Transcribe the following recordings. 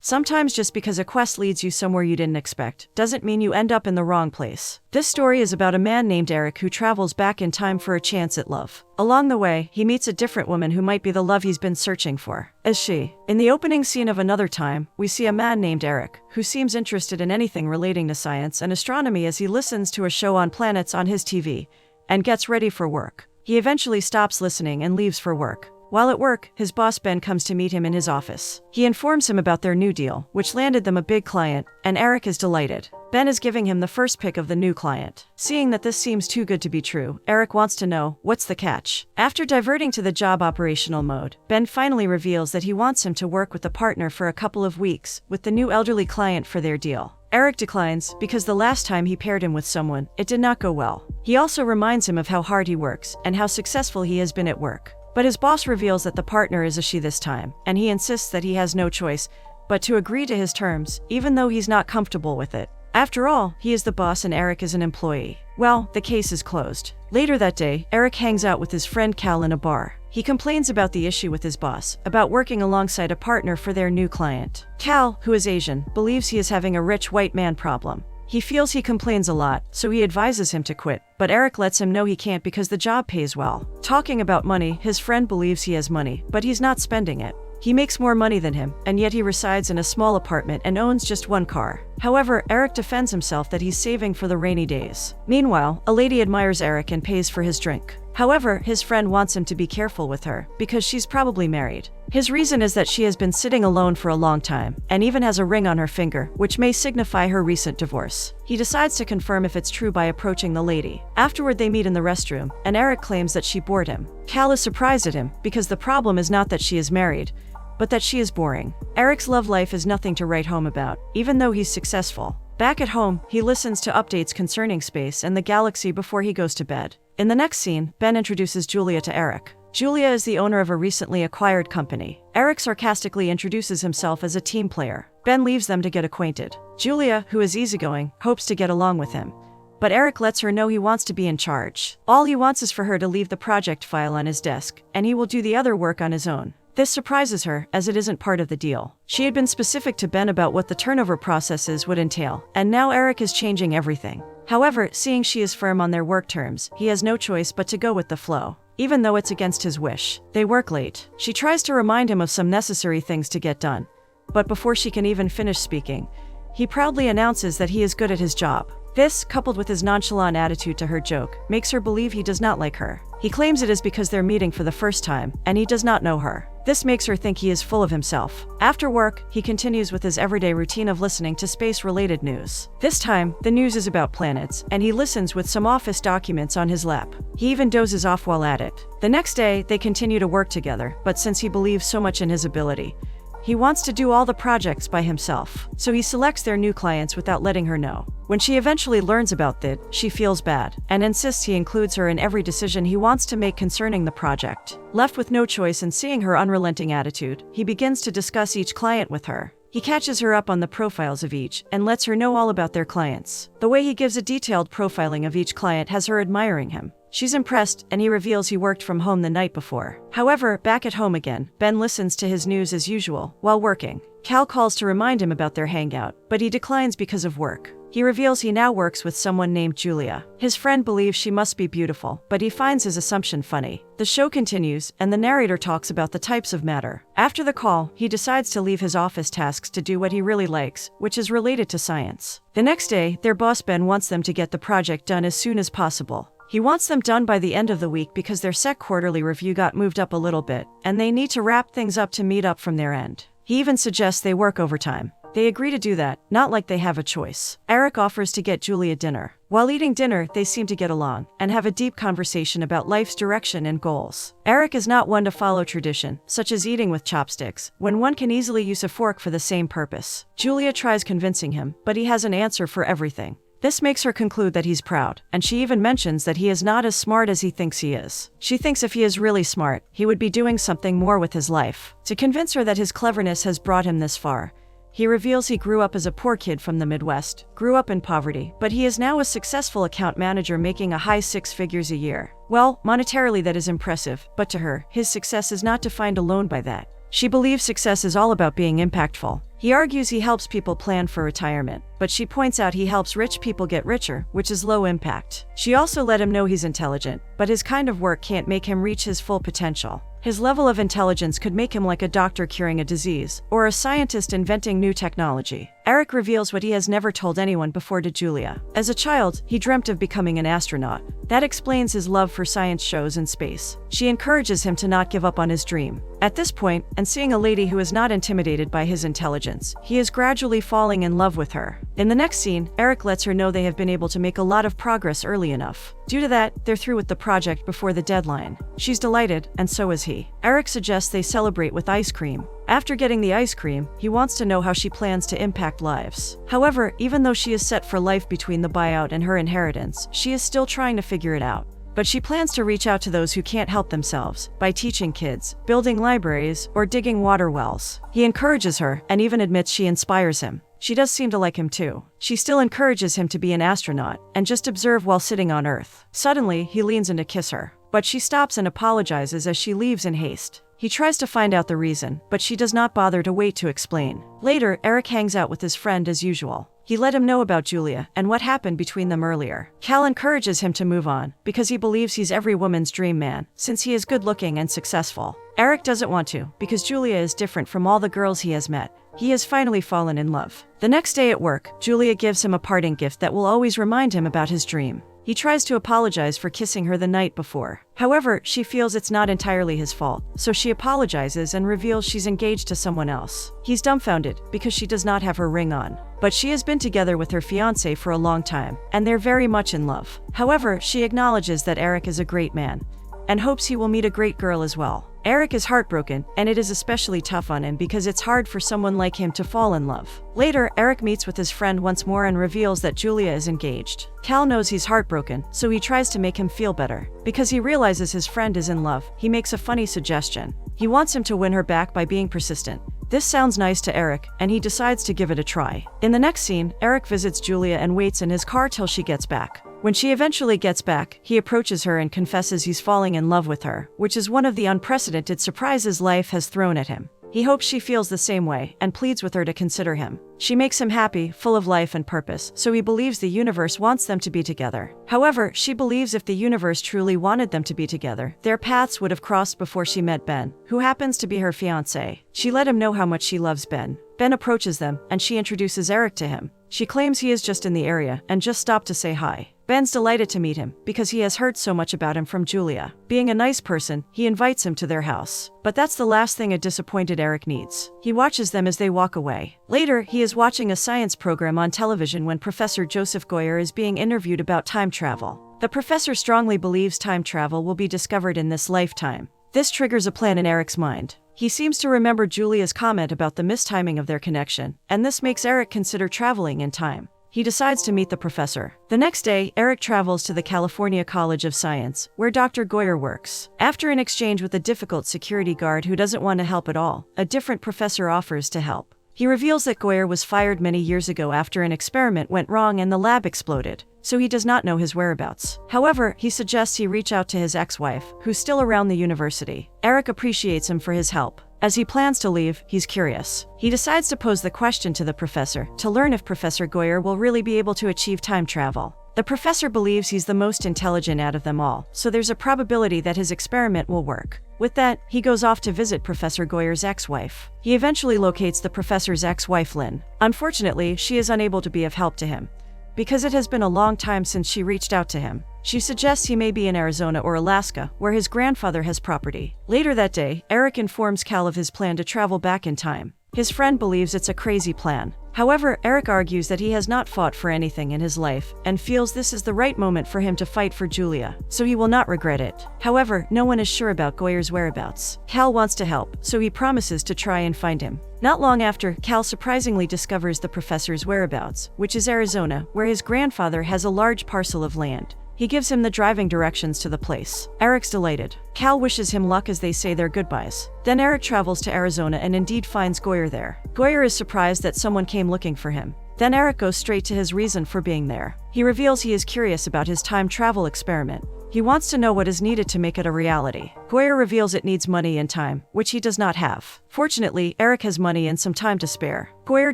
Sometimes just because a quest leads you somewhere you didn't expect, doesn't mean you end up in the wrong place. This story is about a man named Eric who travels back in time for a chance at love. Along the way, he meets a different woman who might be the love he's been searching for. Is she? In the opening scene of Another Time, we see a man named Eric, who seems interested in anything relating to science and astronomy as he listens to a show on planets on his TV, and gets ready for work. He eventually stops listening and leaves for work. While at work, his boss Ben comes to meet him in his office. He informs him about their new deal, which landed them a big client, and Eric is delighted. Ben is giving him the first pick of the new client. Seeing that this seems too good to be true, Eric wants to know, what's the catch? After diverting to the job operational mode, Ben finally reveals that he wants him to work with the partner for a couple of weeks, with the new elderly client for their deal. Eric declines, because the last time he paired him with someone, it did not go well. He also reminds him of how hard he works, and how successful he has been at work. But his boss reveals that the partner is a she this time, and he insists that he has no choice but to agree to his terms, even though he's not comfortable with it. After all, he is the boss and Eric is an employee. Well, the case is closed. Later that day, Eric hangs out with his friend Cal in a bar. He complains about the issue with his boss, about working alongside a partner for their new client. Cal, who is Asian, believes he is having a rich white man problem. He feels he complains a lot, so he advises him to quit, but Eric lets him know he can't because the job pays well. Talking about money, his friend believes he has money, but he's not spending it. He makes more money than him, and yet he resides in a small apartment and owns just one car. However, Eric defends himself that he's saving for the rainy days. Meanwhile, a lady admires Eric and pays for his drink. However, his friend wants him to be careful with her, because she's probably married. His reason is that she has been sitting alone for a long time, and even has a ring on her finger, which may signify her recent divorce. He decides to confirm if it's true by approaching the lady. Afterward, they meet in the restroom, and Eric claims that she bored him. Cal is surprised at him, because the problem is not that she is married, but that she is boring. Eric's love life is nothing to write home about, even though he's successful. Back at home, he listens to updates concerning space and the galaxy before he goes to bed. In the next scene, Ben introduces Julia to Eric. Julia is the owner of a recently acquired company. Eric sarcastically introduces himself as a team player. Ben leaves them to get acquainted. Julia, who is easygoing, hopes to get along with him. But Eric lets her know he wants to be in charge. All he wants is for her to leave the project file on his desk, and he will do the other work on his own. This surprises her, as it isn't part of the deal. She had been specific to Ben about what the turnover processes would entail, and now Eric is changing everything. However, seeing she is firm on their work terms, he has no choice but to go with the flow. Even though it's against his wish. They work late. She tries to remind him of some necessary things to get done. But before she can even finish speaking, he proudly announces that he is good at his job. This, coupled with his nonchalant attitude to her joke, makes her believe he does not like her. He claims it is because they're meeting for the first time, and he does not know her. This makes her think he is full of himself. After work, he continues with his everyday routine of listening to space-related news. This time, the news is about planets, and he listens with some office documents on his lap. He even dozes off while at it. The next day, they continue to work together, but since he believes so much in his ability, he wants to do all the projects by himself, so he selects their new clients without letting her know. When she eventually learns about that, she feels bad, and insists he includes her in every decision he wants to make concerning the project. Left with no choice and seeing her unrelenting attitude, he begins to discuss each client with her. He catches her up on the profiles of each, and lets her know all about their clients. The way he gives a detailed profiling of each client has her admiring him. She's impressed, and he reveals he worked from home the night before. However, back at home again, Ben listens to his news as usual, while working. Cal calls to remind him about their hangout, but he declines because of work. He reveals he now works with someone named Julia. His friend believes she must be beautiful, but he finds his assumption funny. The show continues, and the narrator talks about the types of matter. After the call, he decides to leave his office tasks to do what he really likes, which is related to science. The next day, their boss Ben wants them to get the project done as soon as possible. He wants them done by the end of the week because their SEC quarterly review got moved up a little bit, and they need to wrap things up to meet up from their end. He even suggests they work overtime. They agree to do that, not like they have a choice. Eric offers to get Julia dinner. While eating dinner, they seem to get along, and have a deep conversation about life's direction and goals. Eric is not one to follow tradition, such as eating with chopsticks, when one can easily use a fork for the same purpose. Julia tries convincing him, but he has an answer for everything. This makes her conclude that he's proud, and she even mentions that he is not as smart as he thinks he is. She thinks if he is really smart, he would be doing something more with his life. To convince her that his cleverness has brought him this far, he reveals he grew up as a poor kid from the Midwest, grew up in poverty, but he is now a successful account manager making a high 6 figures a year. Well, monetarily that is impressive, but to her, his success is not defined alone by that. She believes success is all about being impactful. He argues he helps people plan for retirement, but she points out he helps rich people get richer, which is low impact. She also let him know he's intelligent, but his kind of work can't make him reach his full potential. His level of intelligence could make him like a doctor curing a disease, or a scientist inventing new technology. Eric reveals what he has never told anyone before to Julia. As a child, he dreamt of becoming an astronaut. That explains his love for science shows in space. She encourages him to not give up on his dream. At this point, and seeing a lady who is not intimidated by his intelligence, he is gradually falling in love with her. In the next scene, Eric lets her know they have been able to make a lot of progress early enough. Due to that, they're through with the project before the deadline. She's delighted, and so is he. Eric suggests they celebrate with ice cream. After getting the ice cream, he wants to know how she plans to impact lives. However, even though she is set for life between the buyout and her inheritance, she is still trying to figure it out. But she plans to reach out to those who can't help themselves by teaching kids, building libraries, or digging water wells. He encourages her and even admits she inspires him. She does seem to like him too. She still encourages him to be an astronaut and just observe while sitting on Earth. Suddenly, he leans in to kiss her, but she stops and apologizes as she leaves in haste. He tries to find out the reason, but she does not bother to wait to explain. Later, Eric hangs out with his friend as usual. He let him know about Julia and what happened between them earlier. Cal encourages him to move on because he believes he's every woman's dream man, since he is good-looking and successful. Eric doesn't want to because Julia is different from all the girls he has met. He has finally fallen in love. The next day at work, Julia gives him a parting gift that will always remind him about his dream. He tries to apologize for kissing her the night before. However, she feels it's not entirely his fault, so she apologizes and reveals she's engaged to someone else. He's dumbfounded because she does not have her ring on. But she has been together with her fiancé for a long time, and they're very much in love. However, she acknowledges that Eric is a great man, and hopes he will meet a great girl as well. Eric is heartbroken, and it is especially tough on him because it's hard for someone like him to fall in love. Later, Eric meets with his friend once more and reveals that Julia is engaged. Cal knows he's heartbroken, so he tries to make him feel better. Because he realizes his friend is in love, he makes a funny suggestion. He wants him to win her back by being persistent. This sounds nice to Eric, and he decides to give it a try. In the next scene, Eric visits Julia and waits in his car till she gets back. When she eventually gets back, he approaches her and confesses he's falling in love with her, which is one of the unprecedented surprises life has thrown at him. He hopes she feels the same way and pleads with her to consider him. She makes him happy, full of life and purpose, so he believes the universe wants them to be together. However, she believes if the universe truly wanted them to be together, their paths would have crossed before she met Ben, who happens to be her fiancé. She let him know how much she loves Ben. Ben approaches them, and she introduces Eric to him. She claims he is just in the area and just stopped to say hi. Ben's delighted to meet him because he has heard so much about him from Julia. Being a nice person, he invites him to their house. But that's the last thing a disappointed Eric needs. He watches them as they walk away. Later, he is watching a science program on television when Professor Joseph Goyer is being interviewed about time travel. The professor strongly believes time travel will be discovered in this lifetime. This triggers a plan in Eric's mind. He seems to remember Julia's comment about the mistiming of their connection, and this makes Eric consider traveling in time. He decides to meet the professor. The next day, Eric travels to the California College of Science, where Dr. Goyer works. After an exchange with a difficult security guard who doesn't want to help at all, a different professor offers to help. He reveals that Goyer was fired many years ago after an experiment went wrong and the lab exploded, so he does not know his whereabouts. However, he suggests he reach out to his ex-wife, who's still around the university. Eric appreciates him for his help. As he plans to leave, he's curious. He decides to pose the question to the professor to learn if Professor Goyer will really be able to achieve time travel. The professor believes he's the most intelligent out of them all, so there's a probability that his experiment will work. With that, he goes off to visit Professor Goyer's ex-wife. He eventually locates the professor's ex-wife, Lynn. Unfortunately, she is unable to be of help to him, because it has been a long time since she reached out to him. She suggests he may be in Arizona or Alaska, where his grandfather has property. Later that day, Eric informs Cal of his plan to travel back in time. His friend believes it's a crazy plan. However, Eric argues that he has not fought for anything in his life and feels this is the right moment for him to fight for Julia, so he will not regret it. However, no one is sure about Goyer's whereabouts. Cal wants to help, so he promises to try and find him. Not long after, Cal surprisingly discovers the professor's whereabouts, which is Arizona, where his grandfather has a large parcel of land. He gives him the driving directions to the place. Eric's delighted. Cal wishes him luck as they say their goodbyes. Then Eric travels to Arizona and indeed finds Goyer there. Goyer is surprised that someone came looking for him. Then Eric goes straight to his reason for being there. He reveals he is curious about his time travel experiment, He wants to know what is needed to make it a reality. Goyer reveals it needs money and time, which he does not have. Fortunately, Eric has money and some time to spare. Goyer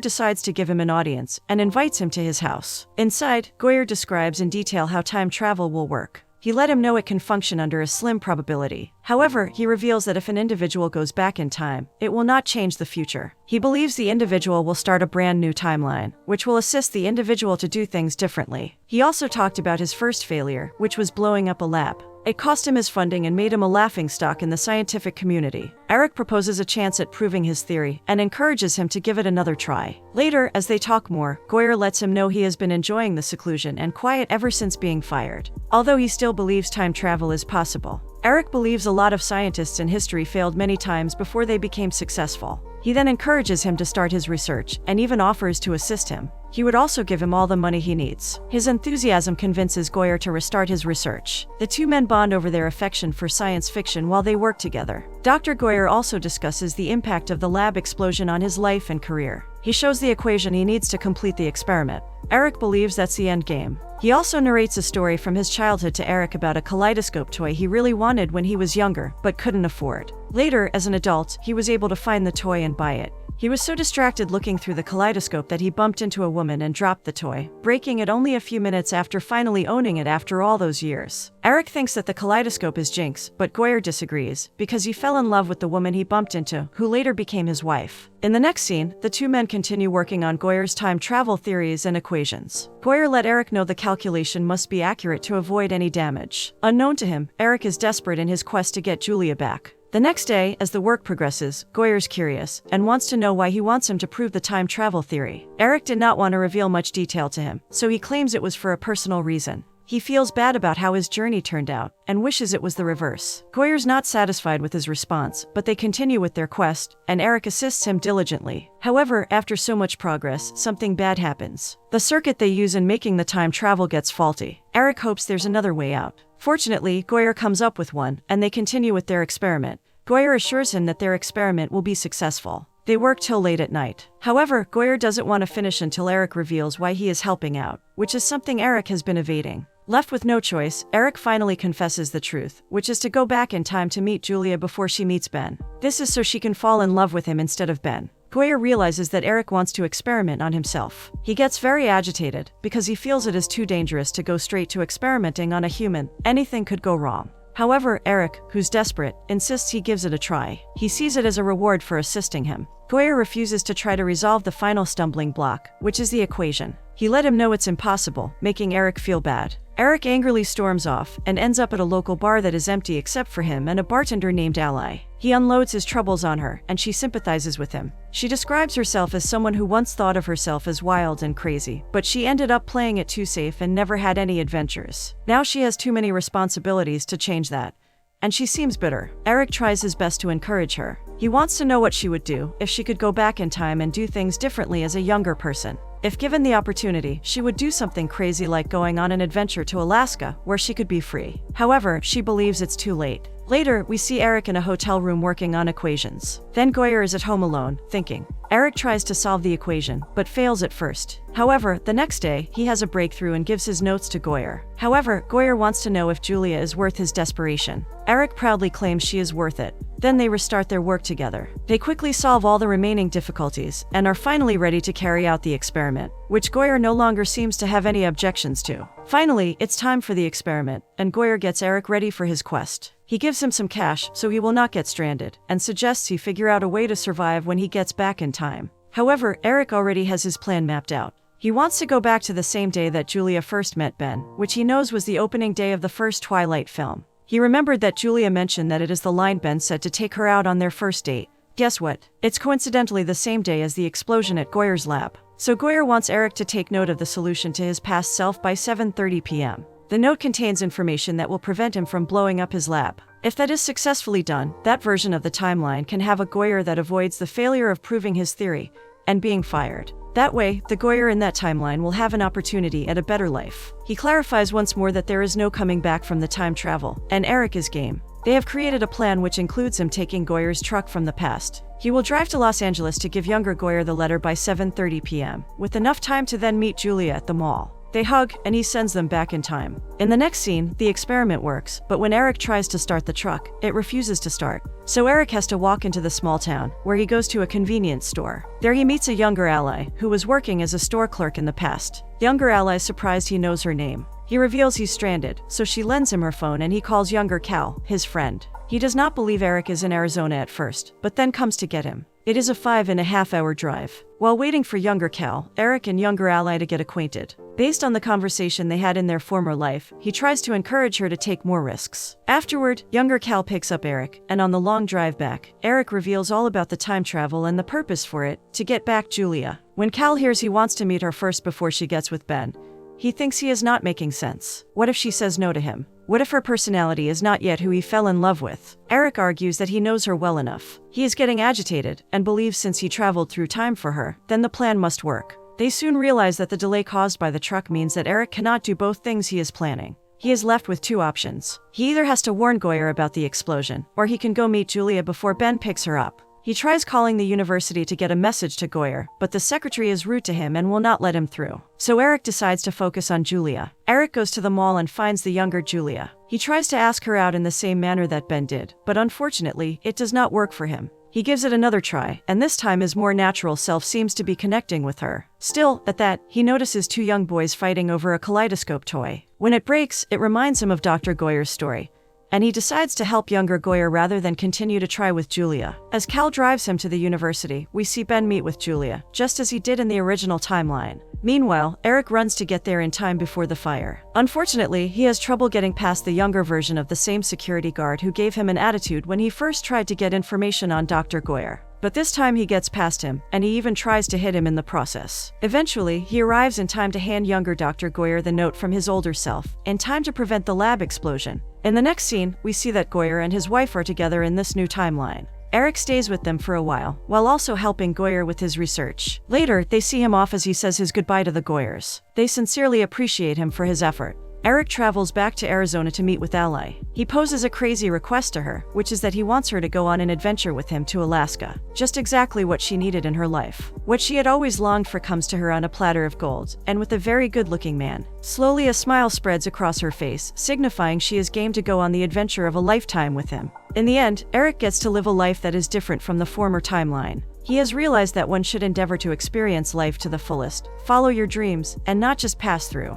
decides to give him an audience and invites him to his house. Inside, Goyer describes in detail how time travel will work. He let him know it can function under a slim probability. However, he reveals that if an individual goes back in time, it will not change the future. He believes the individual will start a brand new timeline, which will assist the individual to do things differently. He also talked about his first failure, which was blowing up a lab. It cost him his funding and made him a laughingstock in the scientific community. Eric proposes a chance at proving his theory and encourages him to give it another try. Later, as they talk more, Goyer lets him know he has been enjoying the seclusion and quiet ever since being fired. Although he still believes time travel is possible, Eric believes a lot of scientists in history failed many times before they became successful. He then encourages him to start his research and even offers to assist him. He would also give him all the money he needs. His enthusiasm convinces Goyer to restart his research. The two men bond over their affection for science fiction while they work together. Dr. Goyer also discusses the impact of the lab explosion on his life and career. He shows the equation he needs to complete the experiment. Eric believes that's the end game. He also narrates a story from his childhood to Eric about a kaleidoscope toy he really wanted when he was younger, but couldn't afford. Later, as an adult, he was able to find the toy and buy it. He was so distracted looking through the kaleidoscope that he bumped into a woman and dropped the toy, breaking it only a few minutes after finally owning it after all those years. Eric thinks that the kaleidoscope is jinx, but Goyer disagrees, because he fell in love with the woman he bumped into, who later became his wife. In the next scene, the two men continue working on Goyer's time travel theories and equations. Goyer let Eric know the calculation must be accurate to avoid any damage. Unknown to him, Eric is desperate in his quest to get Julia back. The next day, as the work progresses, Goyer's curious and wants to know why he wants him to prove the time travel theory. Eric did not want to reveal much detail to him, so he claims it was for a personal reason. He feels bad about how his journey turned out and wishes it was the reverse. Goyer's not satisfied with his response, but they continue with their quest, and Eric assists him diligently. However, after so much progress, something bad happens. The circuit they use in making the time travel gets faulty. Eric hopes there's another way out. Fortunately, Goyer comes up with one, and they continue with their experiment. Goyer assures him that their experiment will be successful. They work till late at night. However, Goyer doesn't want to finish until Eric reveals why he is helping out, which is something Eric has been evading. Left with no choice, Eric finally confesses the truth, which is to go back in time to meet Julia before she meets Ben. This is so she can fall in love with him instead of Ben. Goyer realizes that Eric wants to experiment on himself. He gets very agitated because he feels it is too dangerous to go straight to experimenting on a human. Anything could go wrong. However, Eric, who's desperate, insists he gives it a try. He sees it as a reward for assisting him. Goyer refuses to try to resolve the final stumbling block, which is the equation. He let him know it's impossible, making Eric feel bad. Eric angrily storms off and ends up at a local bar that is empty except for him and a bartender named Ally. He unloads his troubles on her, and she sympathizes with him. She describes herself as someone who once thought of herself as wild and crazy, but she ended up playing it too safe and never had any adventures. Now she has too many responsibilities to change that, and she seems bitter. Eric tries his best to encourage her. He wants to know what she would do if she could go back in time and do things differently as a younger person. If given the opportunity, she would do something crazy like going on an adventure to Alaska, where she could be free. However, she believes it's too late. Later, we see Eric in a hotel room working on equations. Then Goyer is at home alone, thinking. Eric tries to solve the equation, but fails at first. However, the next day, he has a breakthrough and gives his notes to Goyer. However, Goyer wants to know if Julia is worth his desperation. Eric proudly claims she is worth it. Then they restart their work together. They quickly solve all the remaining difficulties and are finally ready to carry out the experiment, which Goyer no longer seems to have any objections to. Finally, it's time for the experiment, and Goyer gets Eric ready for his quest. He gives him some cash so he will not get stranded, and suggests he figure out a way to survive when he gets back in time. However, Eric already has his plan mapped out. He wants to go back to the same day that Julia first met Ben, which he knows was the opening day of the first Twilight film. He remembered that Julia mentioned that it is the line Ben said to take her out on their first date. Guess what? It's coincidentally the same day as the explosion at Goyer's lab. So Goyer wants Eric to take note of the solution to his past self by 7:30 p.m. The note contains information that will prevent him from blowing up his lab. If that is successfully done, that version of the timeline can have a Goyer that avoids the failure of proving his theory and being fired. That way, the Goyer in that timeline will have an opportunity at a better life. He clarifies once more that there is no coming back from the time travel, and Eric is game. They have created a plan which includes him taking Goyer's truck from the past. He will drive to Los Angeles to give younger Goyer the letter by 7:30 p.m., with enough time to then meet Julia at the mall. They hug, and he sends them back in time. In the next scene, the experiment works, but when Eric tries to start the truck, it refuses to start. So Eric has to walk into the small town, where he goes to a convenience store. There he meets a younger ally, who was working as a store clerk in the past. Younger ally is surprised he knows her name. He reveals he's stranded, so she lends him her phone and he calls younger Cal, his friend. He does not believe Eric is in Arizona at first, but then comes to get him. It is a 5.5-hour drive. While waiting for younger Cal, Eric and younger ally to get acquainted. Based on the conversation they had in their former life, he tries to encourage her to take more risks. Afterward, younger Cal picks up Eric, and on the long drive back, Eric reveals all about the time travel and the purpose for it, to get back Julia. When Cal hears he wants to meet her first before she gets with Ben, he thinks he is not making sense. What if she says no to him? What if her personality is not yet who he fell in love with? Eric argues that he knows her well enough. He is getting agitated, and believes since he traveled through time for her, then the plan must work. They soon realize that the delay caused by the truck means that Eric cannot do both things he is planning. He is left with two options. He either has to warn Goyer about the explosion, or he can go meet Julia before Ben picks her up. He tries calling the university to get a message to Goyer, but the secretary is rude to him and will not let him through. So Eric decides to focus on Julia. Eric goes to the mall and finds the younger Julia. He tries to ask her out in the same manner that Ben did, but unfortunately, it does not work for him. He gives it another try, and this time his more natural self seems to be connecting with her. Still, at that, he notices two young boys fighting over a kaleidoscope toy. When it breaks, it reminds him of Dr. Goyer's story, and he decides to help younger Goyer rather than continue to try with Julia. As Cal drives him to the university, we see Ben meet with Julia, just as he did in the original timeline. Meanwhile, Eric runs to get there in time before the fire. Unfortunately, he has trouble getting past the younger version of the same security guard who gave him an attitude when he first tried to get information on Dr. Goyer. But this time he gets past him, and he even tries to hit him in the process. Eventually, he arrives in time to hand younger Dr. Goyer the note from his older self, in time to prevent the lab explosion. In the next scene, we see that Goyer and his wife are together in this new timeline. Eric stays with them for a while also helping Goyer with his research. Later, they see him off as he says his goodbye to the Goyers. They sincerely appreciate him for his effort. Eric travels back to Arizona to meet with Ally. He poses a crazy request to her, which is that he wants her to go on an adventure with him to Alaska. Just exactly what she needed in her life. What she had always longed for comes to her on a platter of gold, and with a very good-looking man. Slowly a smile spreads across her face, signifying she is game to go on the adventure of a lifetime with him. In the end, Eric gets to live a life that is different from the former timeline. He has realized that one should endeavor to experience life to the fullest, follow your dreams, and not just pass through.